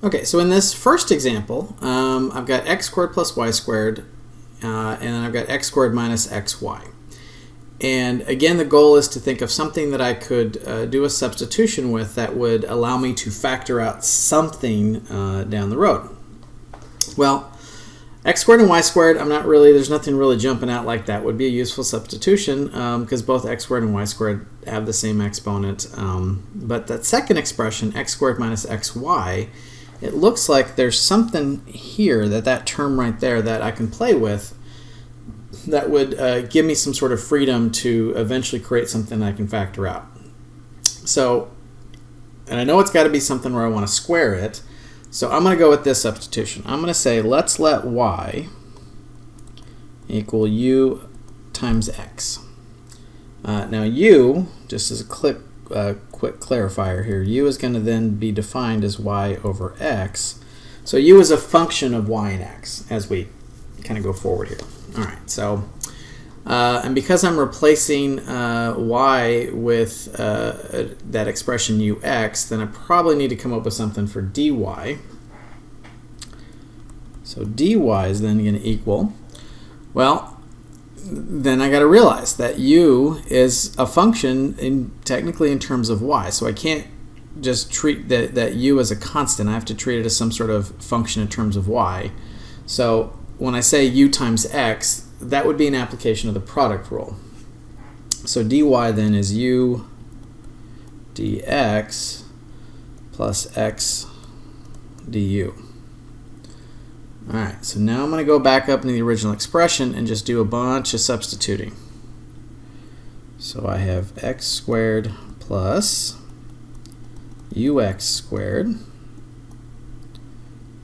Okay, so in this first example, I've got x squared plus y squared, and then I've got x squared minus xy. And again, the goal is to think of something that I could do a substitution with that would allow me to factor out something down the road. Well, x squared and y squared, there's nothing really jumping out like that. Would be a useful substitution because both x squared and y squared have the same exponent. But that second expression, x squared minus xy, it looks like there's something here, that term right there, that I can play with that would give me some sort of freedom to eventually create something I can factor out. So, and I know it's got to be something where I want to square it. So I'm going to go with this substitution. I'm going to say let's let y equal u times x. Now u, just as a quick clarifier here, u is going to then be defined as y over x. So u is a function of y and x as we kind of go forward here. All right, so and because I'm replacing y with that expression ux, then I probably need to come up with something for dy. So dy is then going to equal, well, then I got to realize that u is a function technically in terms of y. So I can't just treat that u as a constant. I have to treat it as some sort of function in terms of y. So when I say u times x, that would be an application of the product rule. So dy then is u dx plus x du. Alright, so now I'm going to go back up into the original expression and just do a bunch of substituting. So I have x squared plus ux squared,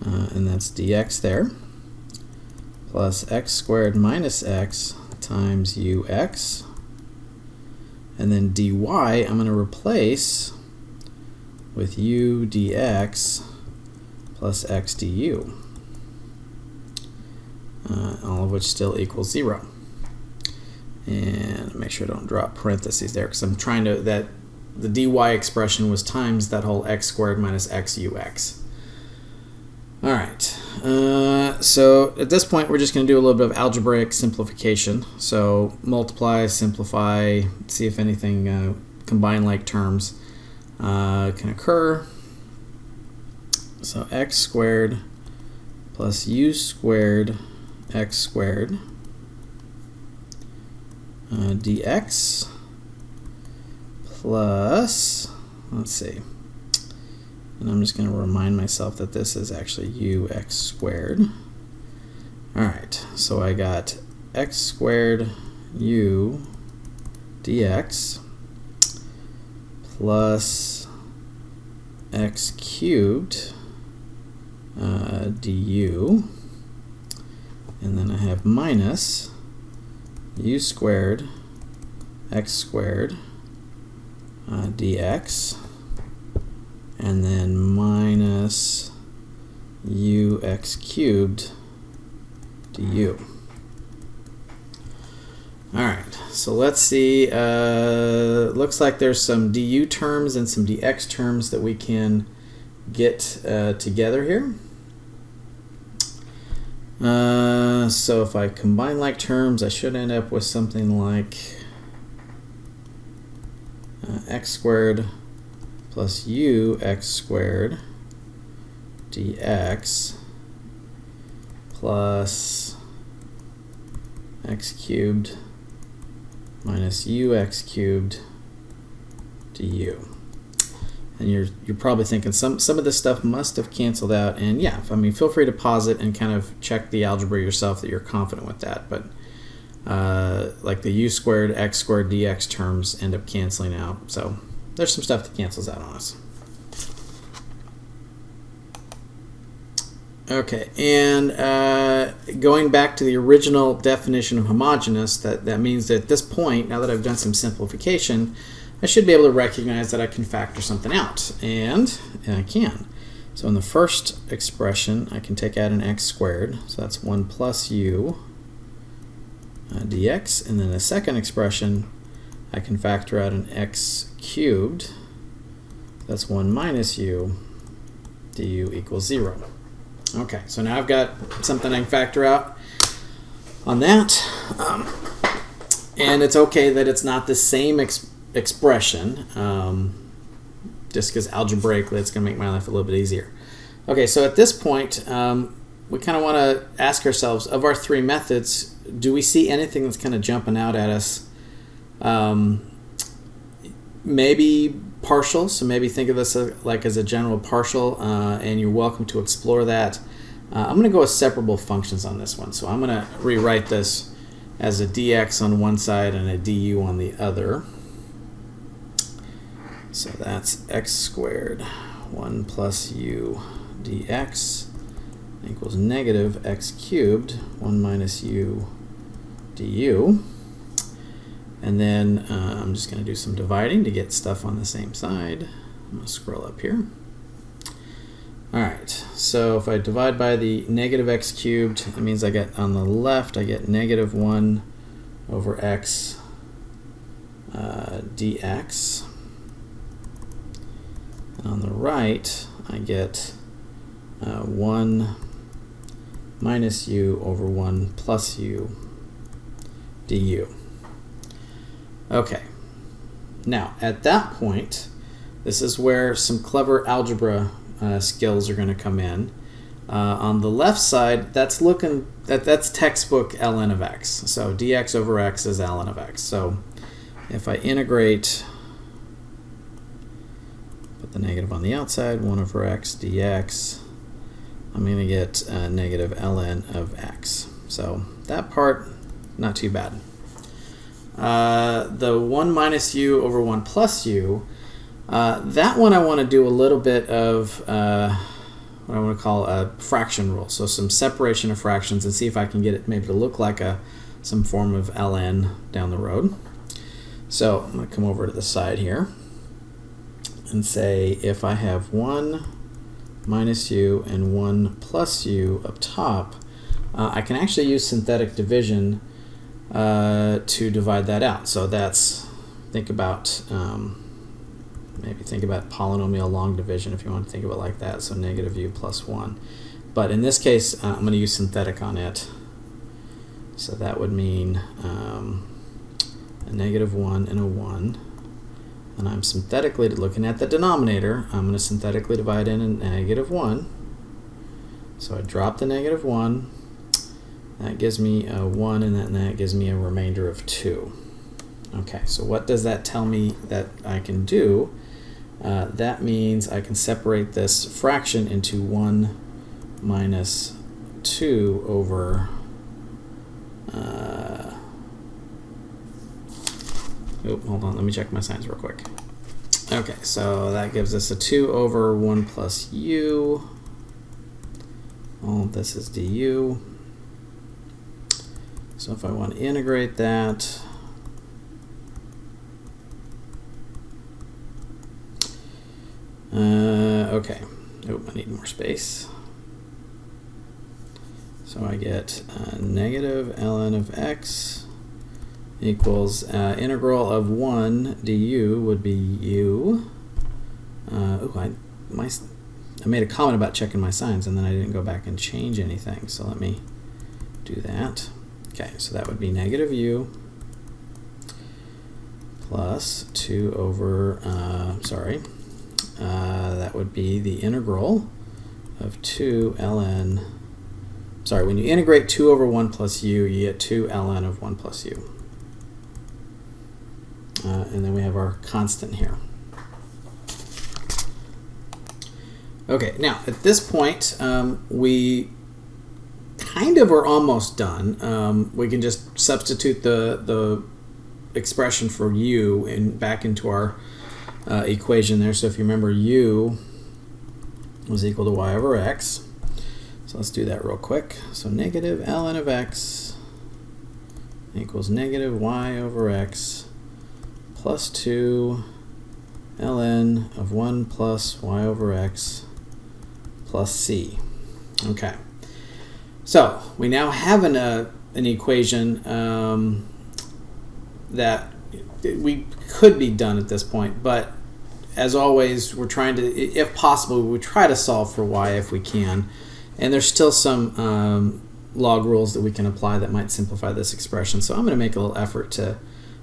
and that's dx there, plus x squared minus x times ux, and then dy I'm going to replace with u dx plus x du, all of which still equals 0. And make sure I don't drop parentheses there because I'm trying to, the dy expression was times that whole x squared minus x ux. All right, so at this point we're just going to do a little bit of algebraic simplification. So multiply, simplify, see if anything combined like terms can occur. So x squared plus u squared x squared dx plus, let's see, and I'm just going to remind myself that this is actually ux squared. Alright, so I got x squared u dx plus x cubed du, and then I have minus u squared x squared dx, and then minus ux cubed du. Alright, so let's see, looks like there's some du terms and some dx terms that we can get together here. So if I combine like terms, I should end up with something like x squared plus ux squared dx plus x cubed minus ux cubed du. And you're probably thinking some of this stuff must have canceled out, and yeah, I mean, feel free to pause it and kind of check the algebra yourself that you're confident with that. But like the u squared x squared dx terms end up canceling out, so there's some stuff that cancels out on us. Okay, and going back to the original definition of homogeneous, that means that at this point, now that I've done some simplification, I should be able to recognize that I can factor something out, and I can. So in the first expression, I can take out an x squared, so that's 1 plus u dx, and then the second expression, I can factor out an x cubed, that's 1 minus u du equals 0. Okay, so now I've got something I can factor out on that. And it's okay that it's not the same expression, just because algebraically it's going to make my life a little bit easier. Okay, so at this point, we kind of want to ask ourselves, of our three methods, do we see anything that's kind of jumping out at us? Maybe partial, so maybe think of this like as a general partial, and you're welcome to explore that. I'm going to go with separable functions on this one, so I'm going to rewrite this as a dx on one side and a du on the other. So that's x squared 1 plus u dx equals negative x cubed 1 minus u du. And then I'm just going to do some dividing to get stuff on the same side. I'm going to scroll up here. Alright, so if I divide by the negative x cubed, it means I get on the left, I get negative 1 over x dx. And on the right, I get 1 minus u over 1 plus u du. Okay, now at that point, this is where some clever algebra skills are going to come in. On the left side, that's textbook ln of x. So dx over x is ln of x. So if I integrate, put the negative on the outside, 1 over x dx, I'm going to get negative ln of x. So that part, not too bad. The 1 minus u over 1 plus u, that one I want to do a little bit of what I want to call a fraction rule. So some separation of fractions and see if I can get it maybe to look like some form of ln down the road. So I'm going to come over to the side here and say if I have 1 minus u and 1 plus u up top, I can actually use synthetic division to divide that out. So that's, think about polynomial long division if you want to think of it like that. So negative u plus 1. But in this case, I'm going to use synthetic on it. So that would mean a negative 1 and a 1. And I'm synthetically looking at the denominator. I'm going to synthetically divide in a negative 1. So I drop the negative 1. That gives me a 1, and that gives me a remainder of 2. Okay, so what does that tell me that I can do? That means I can separate this fraction into 1 minus 2 over hold on, let me check my signs real quick. Okay, so that gives us a 2 over 1 plus u. All this is du. So if I want to integrate that, okay, I need more space. So I get negative ln of x equals integral of 1 du would be u. I made a comment about checking my signs and then I didn't go back and change anything, so let me do that. Okay, so that would be negative u plus 2 over, that would be the integral of 2 ln, when you integrate 2 over 1 plus u, you get 2 ln of 1 plus u. And then we have our constant here. Okay, now at this point, we kind of are almost done. We can just substitute the expression for u back into our equation there. So if you remember, u was equal to y over x. So let's do that real quick. So negative ln of x equals negative y over x plus 2 ln of 1 plus y over x plus c. Okay. So we now have an equation that we could be done at this point, but as always, we're trying to, if possible, we try to solve for y if we can. And there's still some log rules that we can apply that might simplify this expression. So I'm going to make a little effort to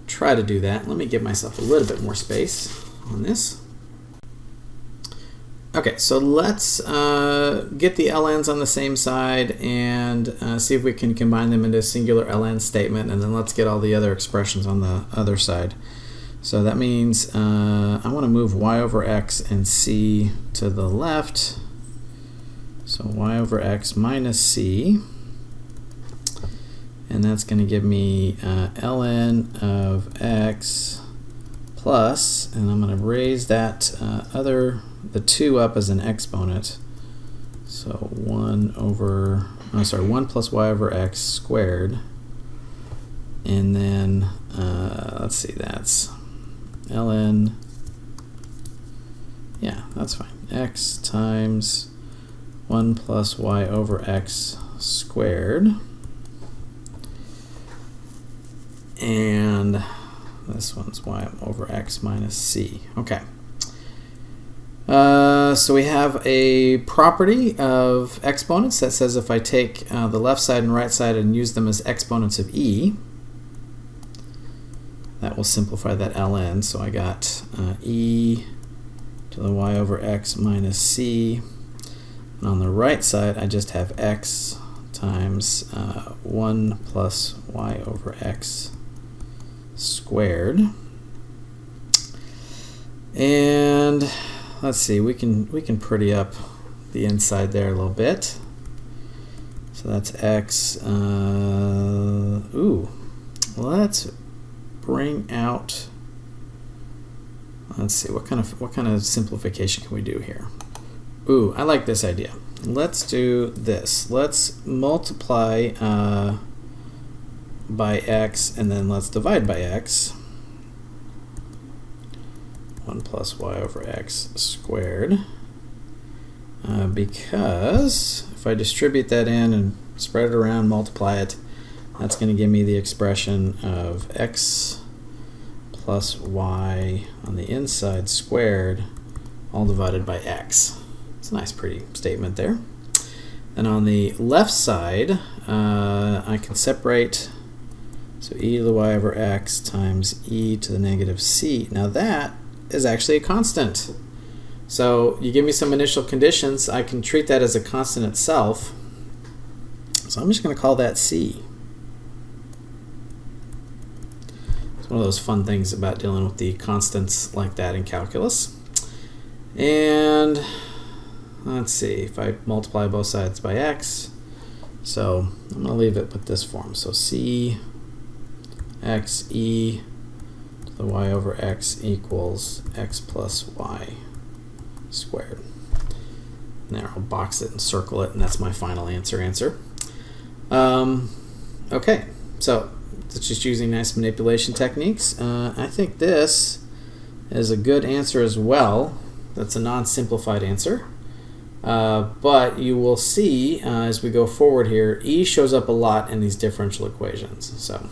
try to do that. Let me give myself a little bit more space on this. Okay, so let's get the ln's on the same side and see if we can combine them into a singular ln statement, and then let's get all the other expressions on the other side. So that means I want to move y over x and c to the left. So y over x minus c, and that's going to give me ln of x plus, and I'm going to raise that the 2 up as an exponent. So 1 plus y over x squared, and then let's see, that's ln, yeah, that's fine, x times 1 plus y over x squared, and this one's y over x minus c. Okay. So we have a property of exponents that says if I take the left side and right side and use them as exponents of e, that will simplify that ln. So I got e to the y over x minus c. And on the right side, I just have x times 1 plus y over x squared. And let's see, we can pretty up the inside there a little bit. So that's x. Let's bring out. Let's see, what kind of simplification can we do here? Ooh, I like this idea. Let's do this. Let's multiply by x, and then let's divide by x. 1 plus y over x squared. Because if I distribute that in and spread it around, multiply it, that's going to give me the expression of x plus y on the inside squared, all divided by x. It's a nice, pretty statement there. And on the left side, I can separate, so e to the y over x times e to the negative c. Now that is actually a constant. So you give me some initial conditions, I can treat that as a constant itself. So I'm just going to call that c. It's one of those fun things about dealing with the constants like that in calculus. And let's see, if I multiply both sides by x, so I'm going to leave it with this form. So c x e to the y over x equals x plus y squared. And there, I'll box it and circle it, and that's my final answer. Okay, so it's just using nice manipulation techniques. I think this is a good answer as well. That's a non-simplified answer. But you will see as we go forward here, e shows up a lot in these differential equations. So